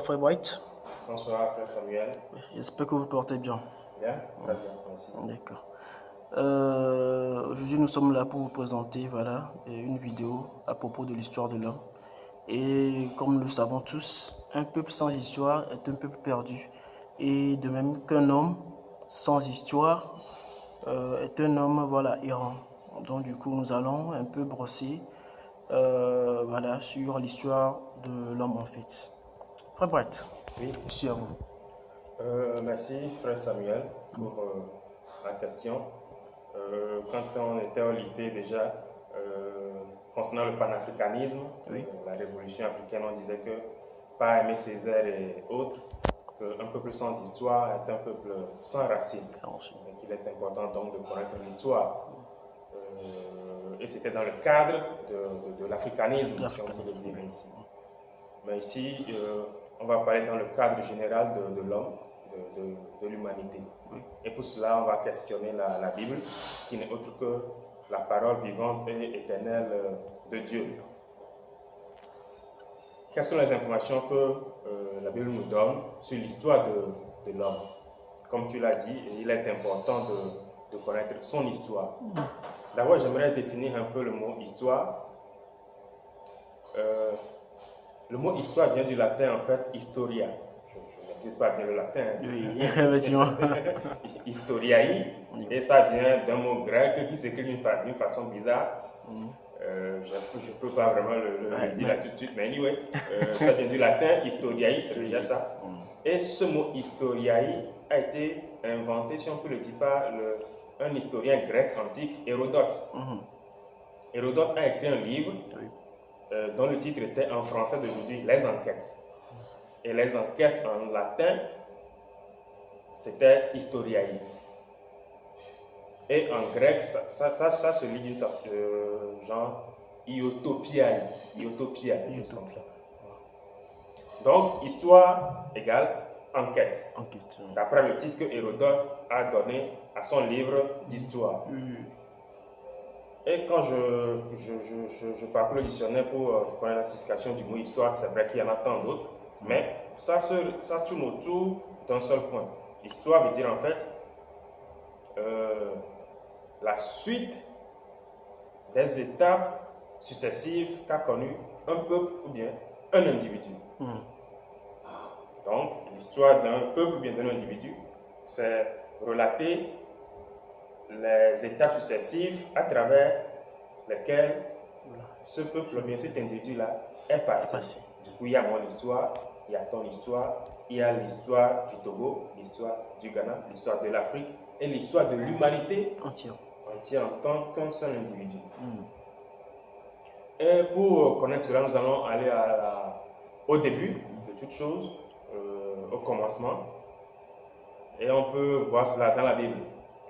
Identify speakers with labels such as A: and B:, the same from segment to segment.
A: frère White.
B: Bonsoir, frère Samuel.
A: J'espère que vous portez bien.
B: Bien, très bien, merci.
A: D'accord. Aujourd'hui, nous sommes là pour vous présenter une vidéo à propos de l'histoire de l'homme. Et comme nous le savons tous, un peuple sans histoire est un peuple perdu. Et de même qu'un homme sans histoire est un homme errant. Donc du coup, nous allons un peu brosser sur l'histoire de l'homme en fait. Frère Brett,
B: Oui,
A: je suis à vous.
B: merci, frère Samuel, pour la question. Quand on était au lycée déjà, concernant le panafricanisme,
A: Oui.
B: la révolution africaine, on disait que pas aimer Césaire et autres, qu'un peuple sans histoire est un peuple sans racines. Et qu'il est important donc de connaître l'histoire. Et c'était dans le cadre de l'africanisme, si on peut le dire ainsi. Mais ici, on va parler dans le cadre général de l'homme, de l'humanité.
A: Oui.
B: Et pour cela, on va questionner la Bible, qui n'est autre que la parole vivante et éternelle de Dieu. Quelles sont les informations que la Bible nous donne sur l'histoire de l'homme? Comme tu l'as dit, il est important de connaître son histoire. D'abord, j'aimerais définir un peu le mot histoire. Le mot histoire vient du latin, en fait, historia. Je ne maîtrise pas bien le latin.
A: Oui, effectivement.
B: Historiaï, et ça vient d'un mot grec qui s'écrit d'une façon bizarre. Je ne peux pas vraiment le dire là tout de suite, mais anyway, ça vient du latin, historiaï, c'est déjà ça. Et ce mot historiaï a été inventé, si on peut le dire, par un historien grec antique, Hérodote. Hérodote a écrit un livre dont le titre était en français d'aujourd'hui, Les Enquêtes. Et les enquêtes en latin, c'était historiaï. Et en grec, ça se lit genre iotopiaï, comme ça. Donc, histoire égale enquête. D'après le titre que Hérodote a donné à son livre d'histoire. Et quand je parcours le dictionnaire pour connaître la signification du mot histoire, c'est vrai qu'il y en a tant d'autres, mais ça tourne autour d'un seul point. Histoire veut dire en fait la suite des étapes successives qu'a connu un peuple ou bien un individu. Donc, l'histoire d'un peuple ou bien d'un individu, c'est relater les étapes successives à travers lesquelles ce peuple, bien cet individu-là, est passé. Du coup, il y a mon histoire, il y a ton histoire, il y a l'histoire du Togo, l'histoire du Ghana, l'histoire de l'Afrique et l'histoire de l'humanité entière en tant qu'un seul individu. Et pour connaître cela, nous allons aller au début de toute chose, au commencement. Et on peut voir cela dans la Bible.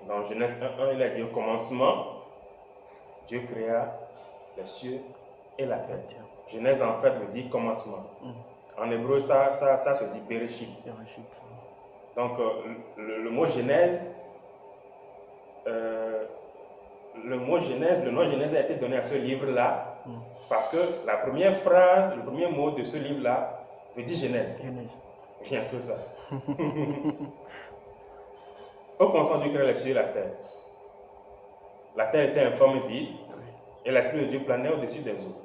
B: Dans Genèse 1:1, il a dit au commencement, Dieu créa les cieux et la terre. Genèse en fait veut dire commencement. En hébreu, ça se dit Bereshit. Donc le mot Genèse, le nom Genèse a été donné à ce livre-là parce que la première phrase, le premier mot de ce livre-là veut dire Genèse. Rien que ça. Au commencement, Dieu créa les cieux et la terre. La terre était informe et vide, et l'Esprit de Dieu planait au-dessus des eaux,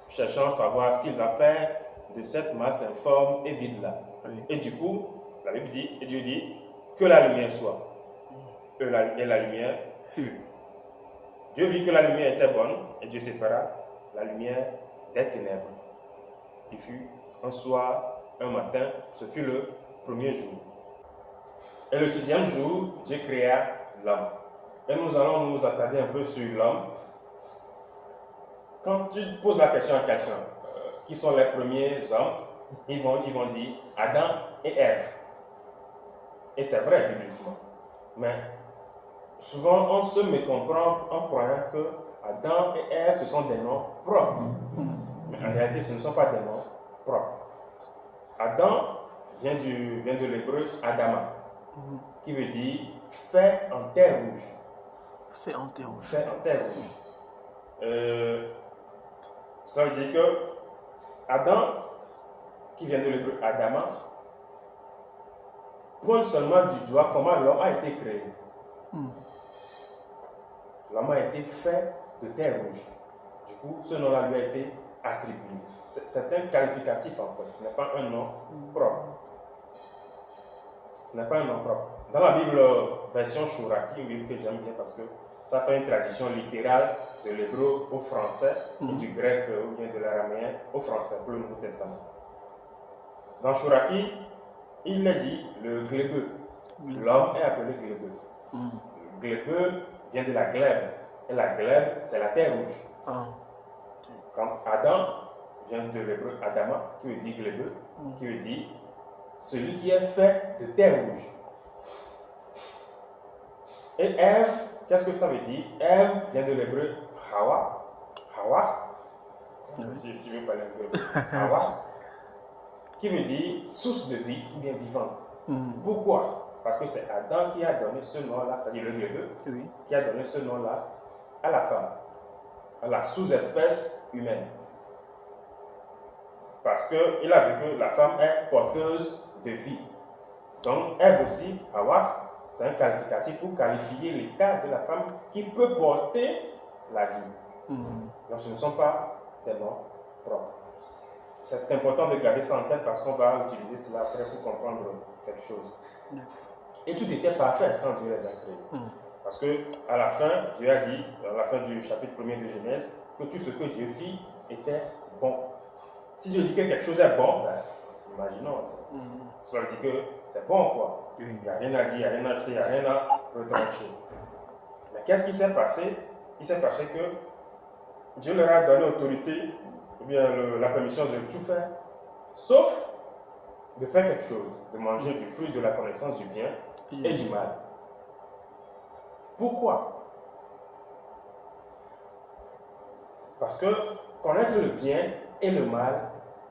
B: cherchant à savoir ce qu'il va faire de cette masse informe et vide-là. Et du coup, la Bible dit, et Dieu dit, que la lumière soit. Et la lumière fut. Dieu vit que la lumière était bonne, et Dieu sépara la lumière des ténèbres. Il fut un soir, un matin, ce fut le premier jour. Et le sixième jour, Dieu créa l'homme. Et nous allons nous attarder un peu sur l'homme. Quand tu poses la question à quelqu'un, qui sont les premiers hommes, ils vont dire Adam et Ève. Et c'est vrai bibliquement. Mais souvent, on se mécomprend en croyant que Adam et Ève, ce sont des noms propres. Mais en réalité, ce ne sont pas des noms propres. Adam vient de l'hébreu Adama, qui veut dire fait en terre rouge.
A: Fait en terre rouge.
B: Fait en terre rouge. Ça veut dire que Adam qui vient de l'hébreu Adama, pointe seulement du doigt comment l'homme a été créé. L'homme a été fait de terre rouge. Du coup, ce nom-là lui a été attribué. C'est un qualificatif en fait, ce n'est pas un nom propre. Ce n'est pas un nom propre. Dans la Bible version Chouraki, une Bible que j'aime bien parce que ça fait une traduction littérale de l'hébreu au français et du grec ou bien de l'araméen au français pour le Nouveau Testament. Dans Chouraki, il est dit le glébeux. L'homme est appelé glébeux. Le glébeux vient de la glèbe. Et la glèbe, c'est la terre rouge. Quand Adam vient de l'hébreu Adama, qui veut dire glébeux, qui veut dire celui qui est fait de terre rouge. Et Ève, qu'est-ce que ça veut dire? Ève vient de l'hébreu Hawa. Hawa, si je veux parler un peu. Hawa, qui veut dire source de vie ou bien vivante. Pourquoi? Parce que c'est Adam qui a donné ce nom-là, c'est-à-dire le glébeux, qui a donné ce nom-là à la femme, à la sous-espèce humaine. Parce qu'il a vu que la femme est porteuse de vie. Donc, Ève aussi, Hawa, c'est un qualificatif pour qualifier l'état de la femme qui peut porter la vie. Donc, ce ne sont pas des noms propres. C'est important de garder ça en tête parce qu'on va utiliser cela après pour comprendre quelque chose. Et tout était parfait quand Dieu les a créés. Parce que à la fin, Dieu a dit, à la fin du chapitre 1er de Genèse, que tout ce que Dieu fit était bon. Si Dieu dit que quelque chose est bon, ben, imaginons ça. Cela dit que c'est bon quoi. Il n'y a rien à dire, il n'y a rien à acheter, il n'y a rien à retrancher. Mais qu'est-ce qui s'est passé? Il s'est passé que Dieu leur a donné autorité, ou bien la permission de tout faire, sauf de faire quelque chose, de manger du fruit de la connaissance du bien et du mal. Pourquoi? Parce que connaître le bien et le mal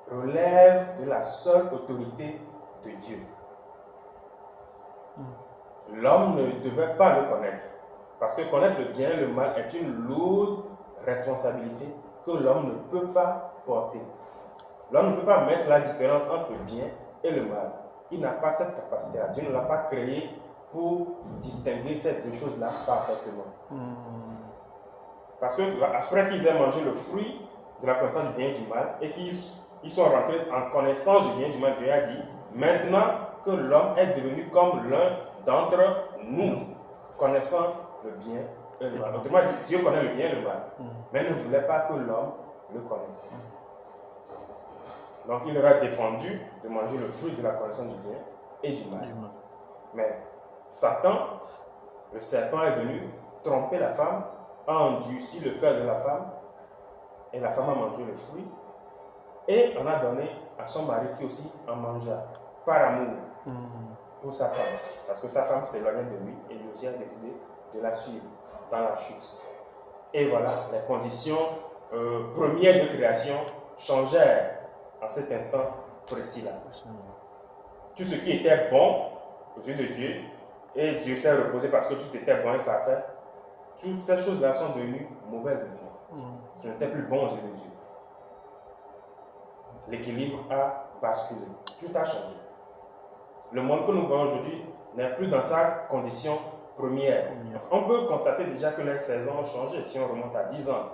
B: relève de la seule autorité de Dieu. L'homme ne devait pas le connaître. Parce que connaître le bien et le mal est une lourde responsabilité que l'homme ne peut pas porter. L'homme ne peut pas mettre la différence entre le bien et le mal. Il n'a pas cette capacité-là. Dieu ne l'a pas créé pour distinguer ces deux choses-là parfaitement. Parce que après qu'ils aient mangé le fruit de la connaissance du bien et du mal et qu'ils sont rentrés en connaissance du bien et du mal, Dieu a dit, maintenant que l'homme est devenu comme l'un d'entre nous, connaissant le bien et le mal. Autrement dit, Dieu connaît le bien et le mal, mais ne voulait pas que l'homme le connaisse. Donc il leur a défendu de manger le fruit de la connaissance du bien et du mal. Mais Satan, le serpent, est venu tromper la femme, a endurci le cœur de la femme, et la femme a mangé le fruit, et en a donné à son mari qui aussi en mangea, par amour pour sa femme. Parce que sa femme s'éloignait de lui, et lui aussi a décidé de la suivre dans la chute. Et voilà, les conditions premières de création changèrent en cet instant précis-là. Tout ce qui était bon aux yeux de Dieu, et Dieu s'est reposé parce que tout était bon et parfait, toutes ces choses-là sont devenues mauvaises aux Dieu. Ce n'était plus bon aux yeux de Dieu. L'équilibre a basculé. Tout a changé. Le monde que nous voyons aujourd'hui n'est plus dans sa condition première. On peut constater déjà que les saisons ont changé si on remonte à 10 ans.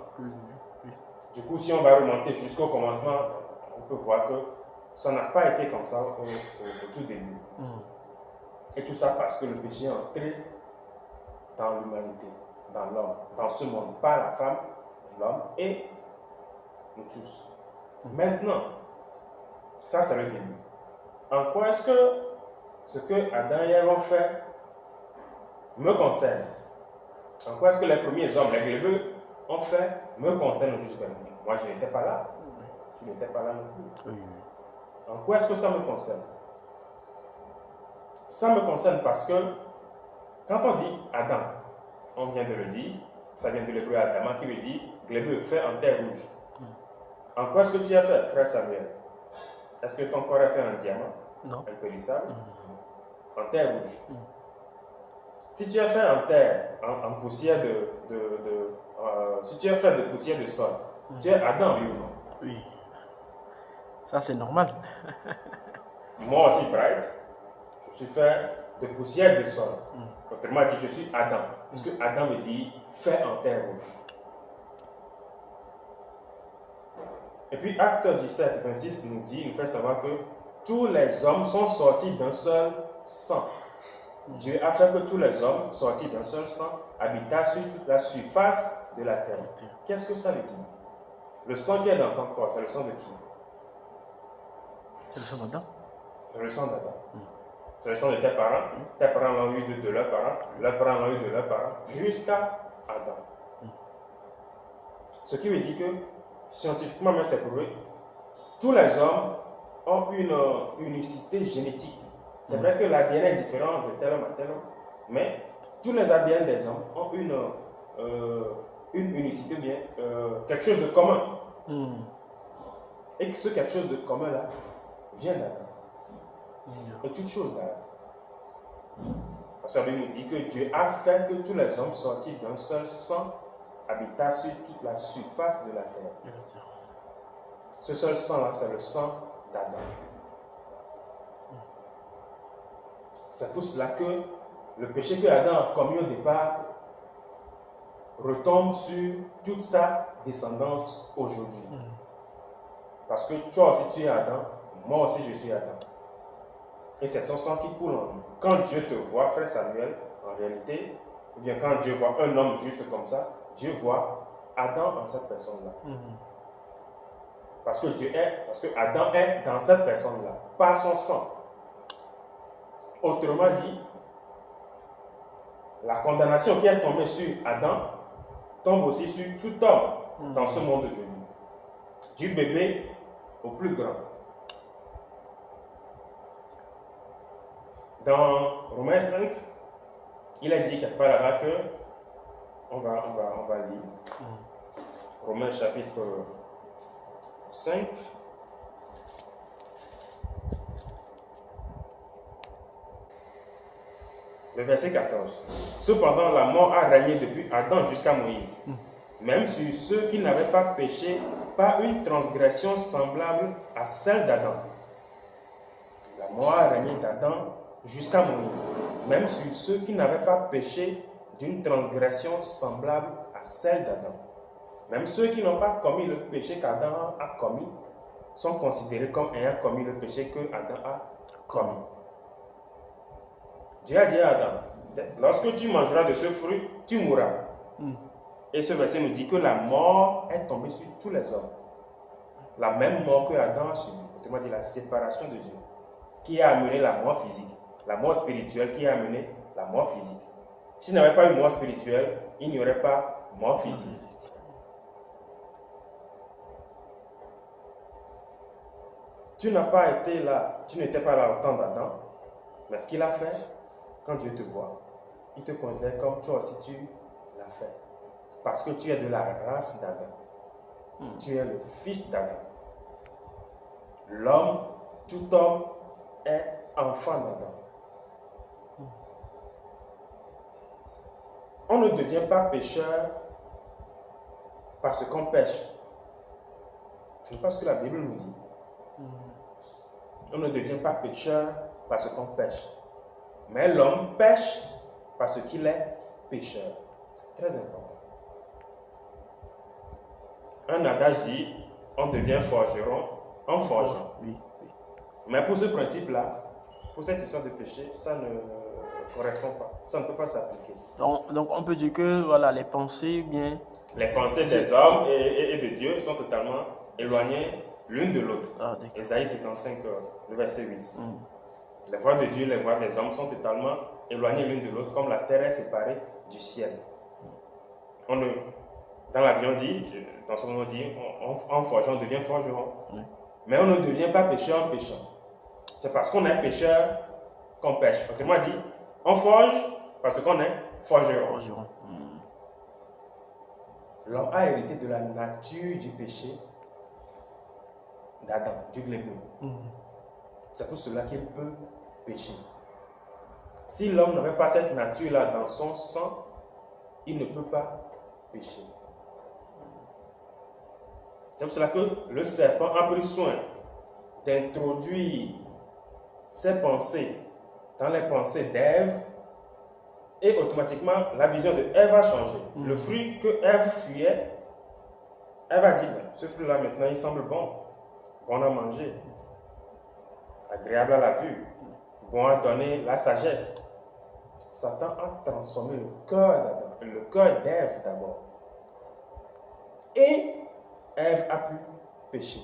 B: Du coup, si on va remonter jusqu'au commencement, on peut voir que ça n'a pas été comme ça au tout début. Et tout ça parce que le péché est entré dans l'humanité, dans l'homme, dans ce monde, par la femme, l'homme et nous tous. Maintenant, ça c'est le début. En quoi est-ce que ce que Adam et Ève ont fait me concerne? En quoi est-ce que les premiers hommes, les glébeux, ont fait me concerne aujourd'hui? Moi je n'étais pas là, tu n'étais pas là non plus. En quoi est-ce que ça me concerne? Ça me concerne parce que quand on dit Adam, on vient de le dire, ça vient de l'hébreu Adama qui veut dire glébeux, fait en terre rouge. En quoi est-ce que tu as fait, frère Samuel? Est-ce que ton corps est fait en diamant?
A: Non.
B: Un périssable? En terre rouge. Si tu es fait en terre, en poussière si tu es fait de poussière de sol, tu es Adam, oui ou non?
A: Oui. Ça, c'est normal.
B: Moi aussi, Bright, je suis fait de poussière de sol. Autrement dit, je suis Adam. Parce que Adam veut dire fait en terre rouge. Et puis, Acte 17, 26 nous fait savoir que tous les hommes sont sortis d'un seul sang. Dieu a fait que tous les hommes sortis d'un seul sang habitassent sur toute la surface de la terre. Qu'est-ce que ça veut dire? Le sang qui est dans ton corps, c'est le sang de qui?
A: C'est le sang d'Adam.
B: C'est le sang d'Adam. C'est le sang de tes parents. Tes parents l'ont eu de leurs parents l'ont eu de leurs parents, jusqu'à Adam. Ce qui veut dire que, scientifiquement, même c'est prouvé, tous les hommes ont une unicité génétique. C'est vrai que l'ADN est différent de tel homme à tel homme, mais tous les ADN des hommes ont une unicité, bien, quelque chose de commun. Et que ce quelque chose de commun là vient d'Adam. Et toute chose là. Parce que la Bible nous dit que Dieu a fait que tous les hommes sortis d'un seul sang habitassent sur toute la surface de la terre. Ce seul sang là, c'est le sang d'Adam. C'est pour cela que le péché que Adam a commis au départ retombe sur toute sa descendance aujourd'hui. Parce que toi aussi tu es Adam, moi aussi je suis Adam. Et c'est son sang qui coule en nous. Quand Dieu te voit, frère Samuel, en réalité, ou bien quand Dieu voit un homme juste comme ça, Dieu voit Adam en cette personne-là. Parce que Adam est dans cette personne-là, par son sang. Autrement dit, la condamnation qui est tombée sur Adam tombe aussi sur tout homme dans ce monde aujourd'hui. Du bébé au plus grand. Dans Romains 5, il a dit quelque part là-bas que, on va lire, Romains chapitre 5, le verset 14. Cependant, la mort a régné depuis Adam jusqu'à Moïse, même sur ceux qui n'avaient pas péché par une transgression semblable à celle d'Adam. La mort a régné d'Adam jusqu'à Moïse, même sur ceux qui n'avaient pas péché d'une transgression semblable à celle d'Adam. Même ceux qui n'ont pas commis le péché qu'Adam a commis sont considérés comme ayant commis le péché que Adam a commis. Dieu a dit à Adam, lorsque tu mangeras de ce fruit, tu mourras. Et ce verset nous dit que la mort est tombée sur tous les hommes. La même mort que Adam a subie, autrement dit la séparation de Dieu, qui a amené la mort physique, la mort spirituelle qui a amené la mort physique. S'il n'y avait pas eu mort spirituelle, il n'y aurait pas mort physique. Tu n'as pas été là, tu n'étais pas là au temps d'Adam, mais ce qu'il a fait, quand Dieu te voit, il te considère comme toi aussi tu l'as fait. Parce que tu es de la race d'Adam. Tu es le fils d'Adam. L'homme, tout homme est enfant d'Adam. On ne devient pas pécheur parce qu'on pêche. C'est pas ce que la Bible nous dit. On ne devient pas pécheur parce qu'on pêche. Mais l'homme pêche parce qu'il est pécheur. C'est très important. Un adage dit, on devient forgeron en forgeant.
A: Oui.
B: Mais pour ce principe-là, pour cette histoire de péché, ça ne correspond pas. Ça ne peut pas s'appliquer.
A: Donc on peut dire que voilà, les pensées, bien...
B: Les pensées des hommes et de Dieu sont totalement éloignées l'une de l'autre. Ésaïe 55, le verset 8. Les voies de Dieu, les voies des hommes sont totalement éloignées l'une de l'autre, comme la terre est séparée du ciel. Dans la vie, on dit, dans ce moment, on dit, en forgeant, on devient forgeron. Mais on ne devient pas pécheur en péchant. C'est parce qu'on est pécheur qu'on pêche. Autrement dit, on forge parce qu'on est forgeron. L'homme a hérité de la nature du péché d'Adam, du glébé. C'est pour cela qu'il peut pécher. Si l'homme n'avait pas cette nature-là dans son sang, il ne peut pas pécher. C'est pour cela que le serpent a pris soin d'introduire ses pensées dans les pensées d'Ève, et automatiquement, la vision de Ève a changé. Le fruit que Ève fuyait, Ève a dit, ce fruit-là maintenant, il semble bon, bon à manger, agréable à la vue, bon à donner la sagesse. Satan a transformé le cœur d'Adam, le cœur d'Ève d'abord. Et Ève a pu pécher.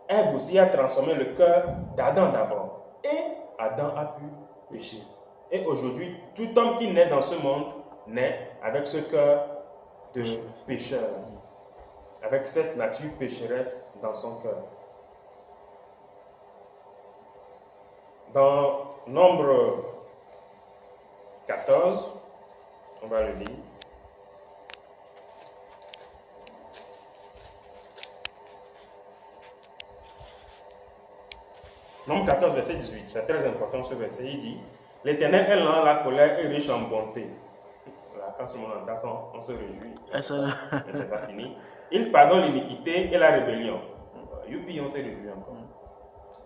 B: Ève aussi a transformé le cœur d'Adam d'abord. Et Adam a pu pécher. Et aujourd'hui, tout homme qui naît dans ce monde naît avec ce cœur de pécheur, avec cette nature pécheresse dans son cœur. Dans Nombre 14, on va le lire. Nombre 14, verset 18, c'est très important ce verset. Il dit, l'Éternel est lent à la colère et riche en bonté. Là, quand tout le monde entend ça, on se réjouit. Mais c'est pas fini. Il pardonne l'iniquité et la rébellion. Youpi, on se réjouit encore.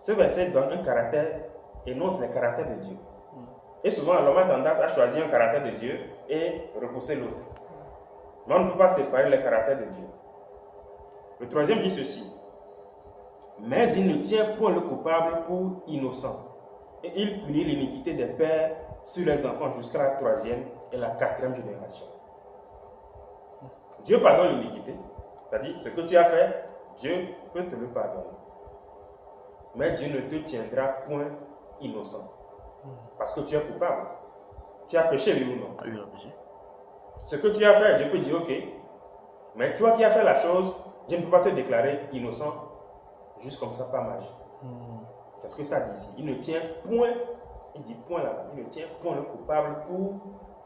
B: Ce verset donne un caractère, énonce les caractères de Dieu. Et souvent, l'homme a tendance à choisir un caractère de Dieu et repousser l'autre. Mais on ne peut pas séparer les caractères de Dieu. Le troisième dit ceci. Mais il ne tient point le coupable pour innocent. Et il punit l'iniquité des pères sur les enfants jusqu'à la 3e et la 4e génération. Dieu pardonne l'iniquité. C'est-à-dire, ce que tu as fait, Dieu peut te le pardonner. Mais Dieu ne te tiendra point innocent. Parce que tu es coupable. Tu as péché, oui ou non?
A: Oui, il a péché.
B: Ce que tu as fait, Dieu peut dire, ok. Mais toi qui as fait la chose, Dieu ne peut pas te déclarer innocent juste comme ça, par magie. Qu'est-ce que ça dit ici? Il ne tient point, il dit point là-bas, il ne tient point le coupable pour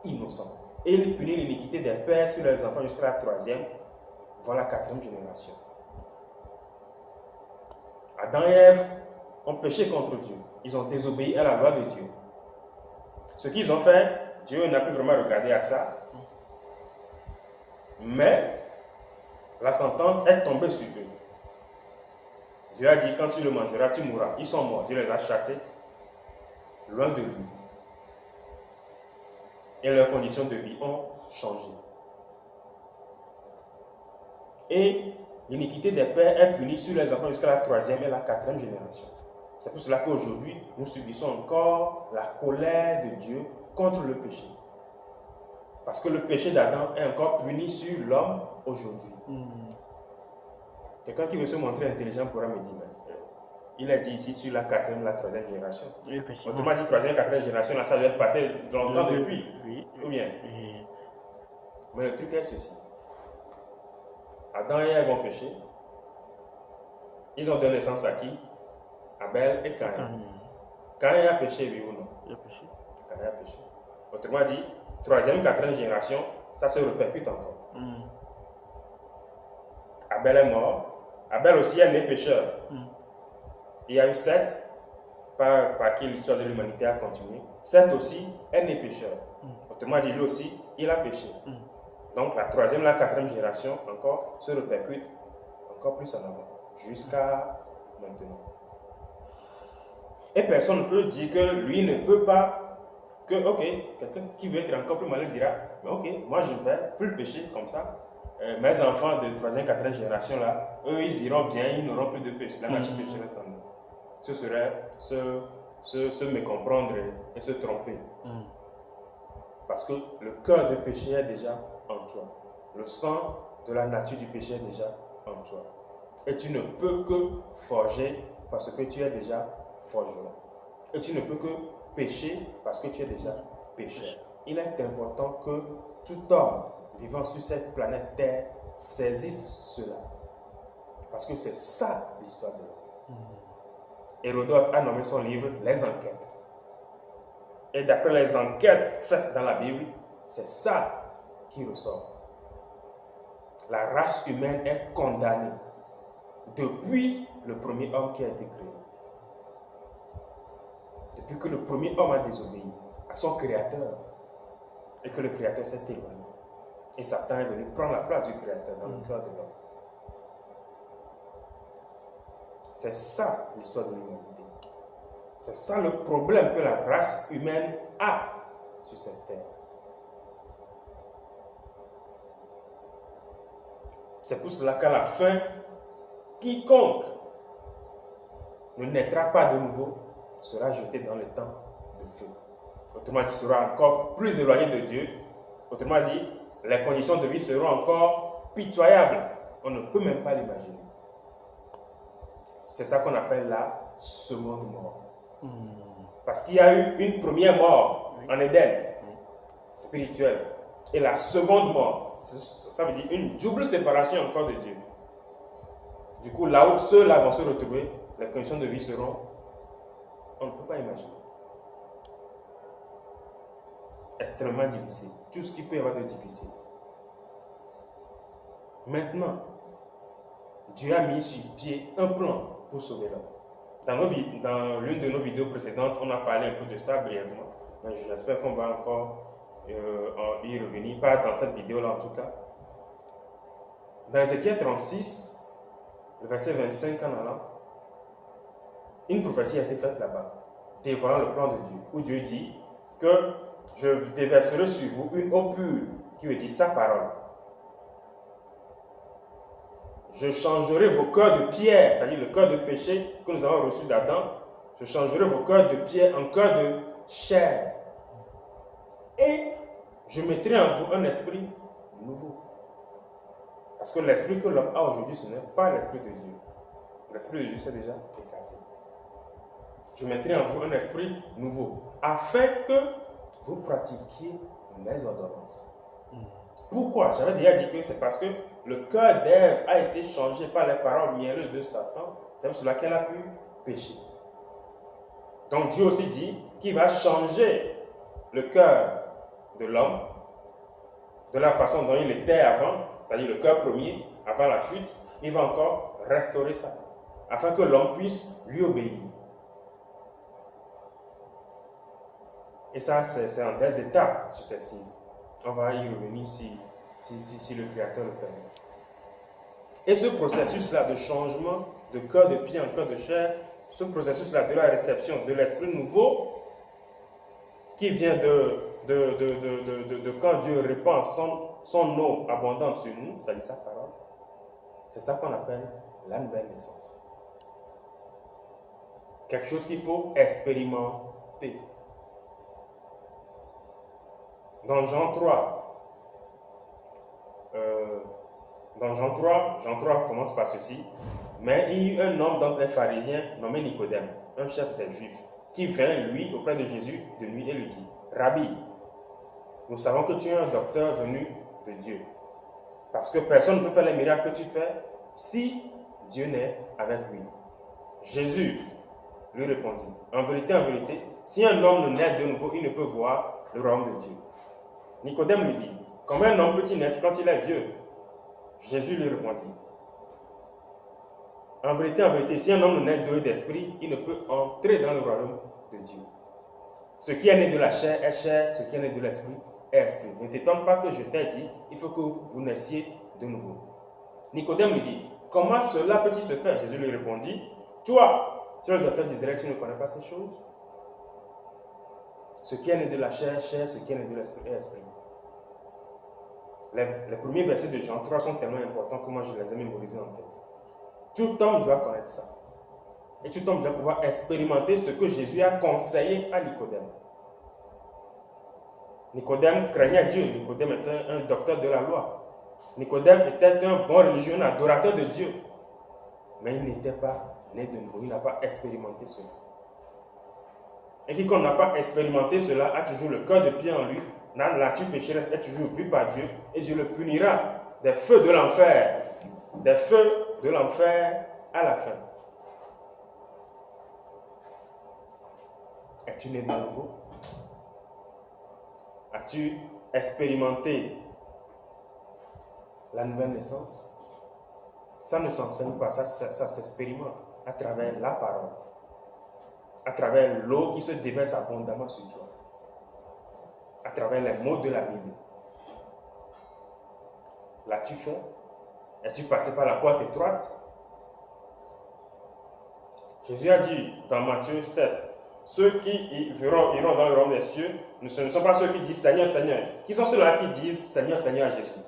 B: innocent. Et il punit l'iniquité des pères sur les enfants jusqu'à la 3e, voire la 4e génération. Adam et Ève ont péché contre Dieu. Ils ont désobéi à la loi de Dieu. Ce qu'ils ont fait, Dieu n'a plus vraiment regardé à ça. Mais la sentence est tombée sur eux. Dieu a dit, quand tu le mangeras, tu mourras. Ils sont morts. Dieu les a chassés loin de lui. Et leurs conditions de vie ont changé. Et l'iniquité des pères est punie sur les enfants jusqu'à la 3e et la 4e génération. C'est pour cela qu'aujourd'hui, nous subissons encore la colère de Dieu contre le péché. Parce que le péché d'Adam est encore puni sur l'homme aujourd'hui. Quelqu'un qui veut se montrer intelligent pourra me dire, il a dit ici sur la 4e, la 3e génération.
A: Oui, effectivement.
B: Autrement dit, 3e, 4e génération, là, ça doit être passé longtemps depuis.
A: Oui.
B: Ou bien.
A: Oui.
B: Mais le truc est ceci. Adam et Ève ont péché. Ils ont donné naissance à qui? Abel et Caïn. Caïn a péché, oui ou non?
A: Il a péché.
B: Caïn a péché. Autrement dit, 3e, 4e génération, ça se répercute encore. Abel est mort. Abel aussi est né pécheur. Il y a eu Seth, par qui l'histoire de l'humanité a continué. Seth aussi est né pécheur. Autrement dit, lui aussi, il a péché. Donc la 3e, la 4e génération encore se répercute encore plus en avant, jusqu'à maintenant. Et personne ne peut dire que lui ne peut pas, que ok, quelqu'un qui veut être encore plus malin dira, mais ok, moi je ne vais plus pécher comme ça. Mes enfants de 3e, 4e génération là, eux ils iront bien, ils n'auront plus de péché. La nature pécheresse en eux. Ce serait se mécomprendre et se tromper. Parce que le cœur de péché est déjà en toi. Le sang de la nature du péché est déjà en toi. Et tu ne peux que forger parce que tu es déjà forgeron. Et tu ne peux que pécher parce que tu es déjà pécheur. Il est important que tout homme vivant sur cette planète Terre saisisse cela. Parce que c'est ça l'histoire de l'homme. Hérodote a nommé son livre Les Enquêtes. Et d'après les enquêtes faites dans la Bible, c'est ça qui ressort. La race humaine est condamnée depuis le premier homme qui a été créé. Depuis que le premier homme a désobéi à son créateur et que le créateur s'est éloigné. Et Satan est venu prendre la place du créateur dans le cœur de l'homme. C'est ça l'histoire de l'humanité. C'est ça le problème que la race humaine a sur cette terre. C'est pour cela qu'à la fin, quiconque ne naîtra pas de nouveau sera jeté dans le temps de feu. Autrement dit, sera encore plus éloigné de Dieu. Autrement dit, les conditions de vie seront encore pitoyables. On ne peut même pas l'imaginer. C'est ça qu'on appelle la seconde mort. Parce qu'il y a eu une première mort en Éden, spirituelle. Et la seconde mort, ça veut dire une double séparation encore de Dieu. Du coup, là où ceux-là vont se retrouver, les conditions de vie seront, on ne peut pas imaginer, extrêmement difficile. Tout ce qui peut y avoir de difficile. Maintenant, Dieu a mis sur pied un plan pour sauver l'homme. Dans l'une de nos vidéos précédentes, on a parlé un peu de ça brièvement. Mais j'espère qu'on va encore y revenir, pas dans cette vidéo-là en tout cas. Dans Ézéchiel 36, le verset 25 en allant, une prophétie a été faite là-bas, dévoilant le plan de Dieu, où Dieu dit que je déverserai sur vous une eau pure, qui veut dire sa parole. Je changerai vos cœurs de pierre, c'est-à-dire le cœur de péché que nous avons reçu d'Adam. Je changerai vos cœurs de pierre en cœur de chair. Et je mettrai en vous un esprit nouveau. Parce que l'esprit que l'homme a aujourd'hui, ce n'est pas l'esprit de Dieu. L'esprit de Dieu, c'est déjà écarté. Je mettrai en vous un esprit nouveau, afin que vous pratiquiez mes ordonnances. Pourquoi? J'avais déjà dit que c'est parce que le cœur d'Ève a été changé par les paroles mielleuses de Satan. C'est pour cela qu'elle a pu pécher. Donc Dieu aussi dit qu'il va changer le cœur de l'homme de la façon dont il était avant, c'est-à-dire le cœur premier, avant la chute. Il va encore restaurer ça, afin que l'homme puisse lui obéir. Et ça, c'est en des étapes successives. On va y revenir si le Créateur le permet. Et ce processus-là de changement de cœur de pierre en cœur de chair, ce processus-là de la réception de l'esprit nouveau, qui vient de quand Dieu répand son eau abondante sur nous, c'est-à-dire sa parole, c'est ça qu'on appelle la nouvelle naissance. Quelque chose qu'il faut expérimenter. Dans Jean 3, Jean 3 commence par ceci. Mais il y eut un homme d'entre les pharisiens nommé Nicodème, un chef des Juifs, qui vint, lui, auprès de Jésus de nuit et lui dit, Rabbi, nous savons que tu es un docteur venu de Dieu, parce que personne ne peut faire les miracles que tu fais si Dieu n'est avec lui. Jésus lui répondit, en vérité, si un homme ne naît de nouveau, il ne peut voir le royaume de Dieu. Nicodème lui dit, comment un homme peut-il naître quand il est vieux? Jésus lui répondit, en vérité, si un homme ne naît d'eau et d'esprit, il ne peut entrer dans le royaume de Dieu. Ce qui est né de la chair est chair, ce qui est né de l'esprit est esprit. Ne t'étonne pas que je t'ai dit, il faut que vous naissiez de nouveau. Nicodème lui dit, comment cela peut-il se faire? Jésus lui répondit, toi, tu es le docteur d'Israël, tu ne connais pas ces choses? Ce qui est né de la chair, chair, ce qui est né de l'esprit est esprit. Les premiers versets de Jean 3 sont tellement importants que moi je les ai mémorisés en tête. Tout homme doit connaître ça. Et tout homme doit pouvoir expérimenter ce que Jésus a conseillé à Nicodème. Nicodème craignait Dieu. Nicodème était un docteur de la loi. Nicodème était un bon religieux, un adorateur de Dieu. Mais il n'était pas né de nouveau. Il n'a pas expérimenté cela. Et quiconque n'a pas expérimenté cela a toujours le cœur de pierre en lui. La nature pécheresse est toujours vue par Dieu. Et Dieu le punira des feux de l'enfer. Des feux de l'enfer à la fin. Es-tu né de nouveau? As-tu expérimenté la nouvelle naissance? Ça ne s'enseigne pas, ça s'expérimente à travers la parole, à travers l'eau qui se déverse abondamment sur toi, à travers les mots de la Bible. L'as-tu fait? Es-tu passé par la porte étroite? Jésus a dit dans Matthieu 7, ceux qui iront dans le royaume des cieux, ce ne sont pas ceux qui disent Seigneur, Seigneur. Qui sont ceux-là qui disent Seigneur, Seigneur à Jésus?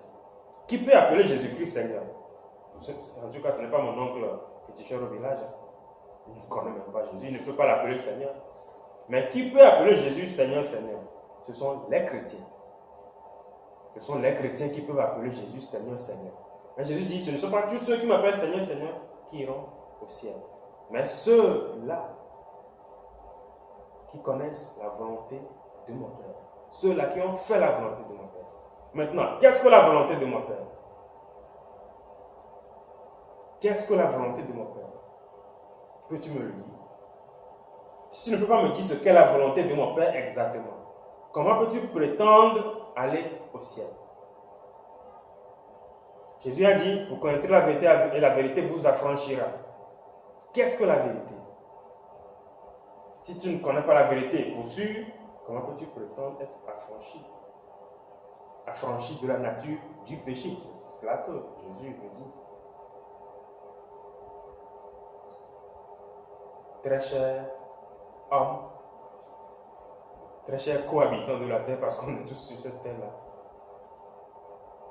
B: Qui peut appeler Jésus-Christ Seigneur? En tout cas, ce n'est pas mon oncle petit cher au village. Il ne connaît même pas Jésus, il ne peut pas l'appeler Seigneur. Mais qui peut appeler Jésus Seigneur, Seigneur? Ce sont les chrétiens. Ce sont les chrétiens qui peuvent appeler Jésus Seigneur, Seigneur. Mais Jésus dit, ce ne sont pas tous ceux qui m'appellent Seigneur, Seigneur qui iront au ciel. Mais ceux-là qui connaissent la volonté de mon Père. Ceux-là qui ont fait la volonté de mon Père. Maintenant, qu'est-ce que la volonté de mon Père? Qu'est-ce que la volonté de mon Père? Peux-tu me le dire? Si tu ne peux pas me dire ce qu'est la volonté de mon Père exactement, comment peux-tu prétendre aller au ciel? Jésus a dit, vous connaîtrez la vérité et la vérité vous affranchira. Qu'est-ce que la vérité? Si tu ne connais pas la vérité pour sûr, comment peux-tu prétendre être affranchi? Affranchi de la nature du péché. C'est cela que Jésus veut dire. Très cher homme, très chers cohabitants de la terre, parce qu'on est tous sur cette terre-là,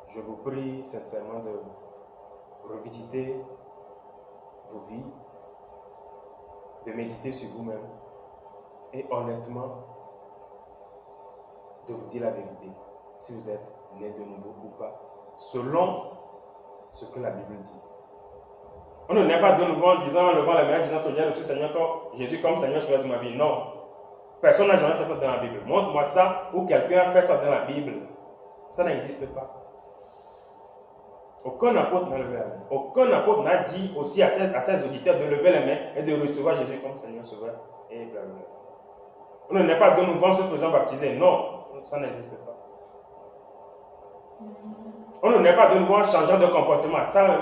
B: je vous prie sincèrement de revisiter vos vies, de méditer sur vous-même et honnêtement de vous dire la vérité, si vous êtes né de nouveau ou pas, selon ce que la Bible dit. On ne naît pas de nouveau en disant, en levant la main, en disant que j'ai reçu Jésus comme Seigneur sur de ma vie. Non. Personne n'a jamais fait ça dans la Bible. Montre-moi ça ou quelqu'un a fait ça dans la Bible. Ça n'existe pas. Aucun apôtre n'a levé la main. Aucun apôtre n'a dit aussi à ses auditeurs de lever les mains et de recevoir Jésus comme Seigneur Sauveur. Et blablabla. On ne naît pas de nouveau en se faisant baptiser. Non, ça n'existe pas. On ne naît pas de nouveau en changeant de comportement. Ça là,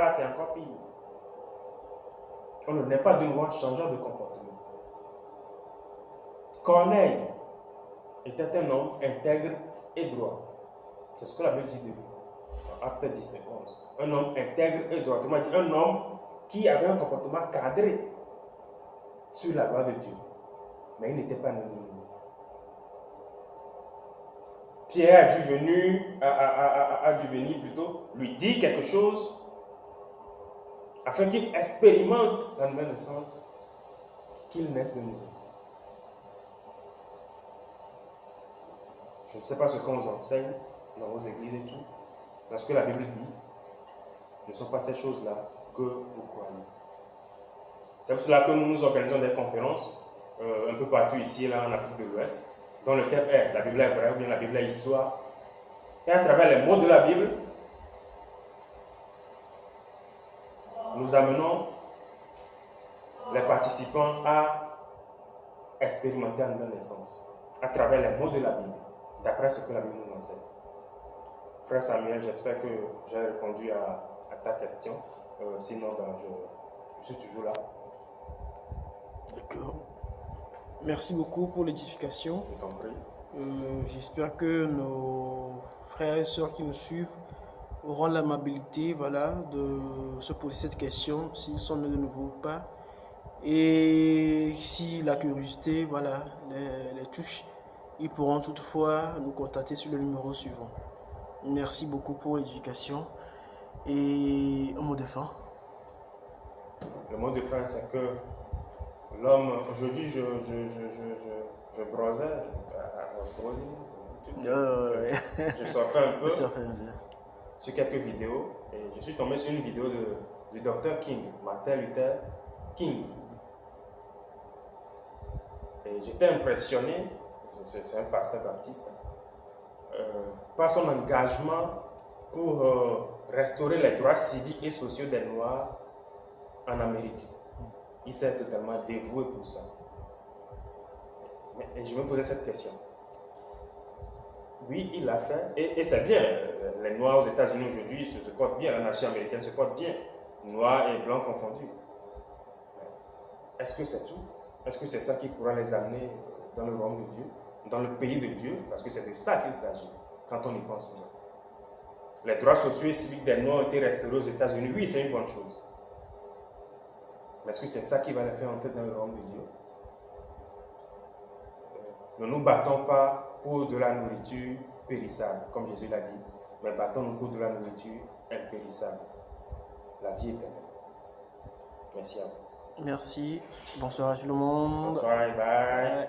B: c'est encore pire. On ne naît pas de nouveau en changeant de comportement. Corneille était un homme intègre et droit. C'est ce que la Bible dit de lui. Acte 10, 11. Un homme intègre et droit. Autrement dit, un homme qui avait un comportement cadré sur la loi de Dieu. Mais il n'était pas né de nouveau. Pierre a dû venir plutôt lui dire quelque chose afin qu'il expérimente la nouvelle naissance, qu'il naisse de nouveau. Je ne sais pas ce qu'on nous enseigne dans vos églises et tout. Mais ce que la Bible dit ne sont pas ces choses-là que vous croyez. C'est pour cela que nous organisons des conférences un peu partout ici et là en Afrique de l'Ouest, dont le thème est la Bible est vraie ou bien la Bible est histoire. Et à travers les mots de la Bible, nous amenons les participants à expérimenter la nouvelle naissance à travers les mots de la Bible, d'après ce que la Bible nous enseigne. Frère Samuel, j'espère que j'ai répondu à ta question. Sinon, je suis toujours là.
A: D'accord. Merci beaucoup pour l'édification.
B: Je t'en prie.
A: J'espère que nos frères et sœurs qui nous suivent auront l'amabilité de se poser cette question, s'ils sont nés de nouveau ou pas. Et si la curiosité les touche, ils pourront toutefois nous contacter sur le numéro suivant. Merci beaucoup pour l'édification. Et un mot de fin.
B: Le mot de fin, c'est que l'homme, aujourd'hui, je brosais à je surfais un peu sur quelques vidéos et je suis tombé sur une vidéo du docteur King, Martin Luther King. Et j'étais impressionné, c'est un pasteur baptiste, par son engagement pour restaurer les droits civiques et sociaux des Noirs en Amérique. Il s'est totalement dévoué pour ça. Et je me posais cette question. Oui, il l'a fait, et c'est bien. Les Noirs aux États-Unis aujourd'hui se portent bien, la nation américaine se porte bien, Noirs et Blancs confondus. Est-ce que c'est tout? Est-ce que c'est ça qui pourra les amener dans le royaume de Dieu, dans le pays de Dieu? Parce que c'est de ça qu'il s'agit, quand on y pense bien. Les droits sociaux et civiques des Noirs ont été restaurés aux États-Unis. Oui, c'est une bonne chose. Mais est-ce que c'est ça qui va les faire entrer dans le royaume de Dieu? Ne nous battons pas pour de la nourriture périssable, comme Jésus l'a dit, mais battons-nous pour de la nourriture impérissable, la vie éternelle. Merci à vous.
A: Merci. Bonsoir à tout le monde.
B: Bonsoir et bye.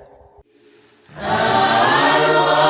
A: Ouais.